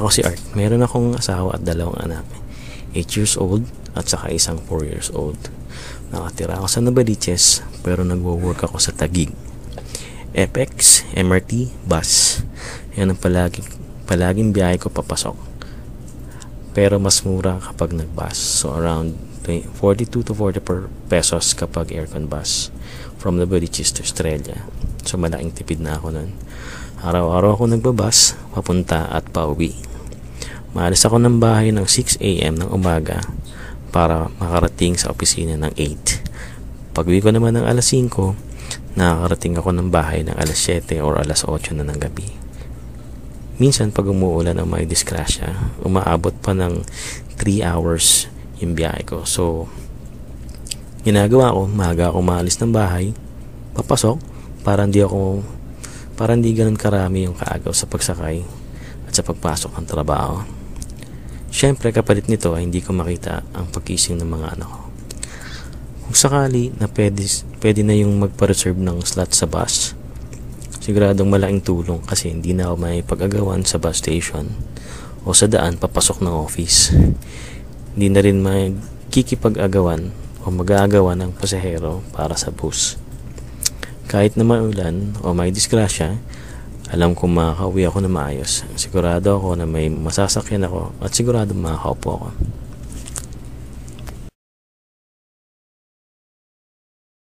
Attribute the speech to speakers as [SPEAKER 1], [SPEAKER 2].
[SPEAKER 1] Ako si Art. Meron akong asawa at 2 anak. 8 years old at saka isang 4 years old. Nakatira ako sa Navaliches pero nagwo-work ako sa Taguig. FX, MRT, bus. Yan ang palaging biyahe ko papasok. Pero mas mura kapag nag-bus. So around 42 to 44 pesos kapag aircon bus from Navaliches to Estrella. So malaking tipid na ako nun. Araw-araw ako nagbabas, papunta at pauwi. Maalis ako ng bahay ng 6 AM ng umaga para makarating sa opisina ng 8. Pag-uwi ko naman ng alas 5, nakakarating ako ng bahay ng alas 7 or alas 8 na ng gabi. Minsan pag umuulan ang may disgrasya, umaabot pa ng 3 hours yung biyahe ko. So, ginagawa ko, maaga ako maalis ng bahay, papasok, para hindi ganun karami yung kaagaw sa pagsakay at sa pagpasok ng trabaho. Siyempre, kapalit nito ay hindi ko makita ang pagkising ng mga anak ko. Kung sakali na pwede na yung magpa-reserve ng slot sa bus, siguradong malaking tulong kasi hindi na ako may pag-agawan sa bus station o sa daan papasok ng office. Hindi na rin magkikipag-agawan o mag-aagawan ng pasahero para sa bus. Kahit na maulan o may disgrasya, alam kong makakauwi ako na maayos. Sigurado ako na may masasakyan ako at sigurado makakaupo ako.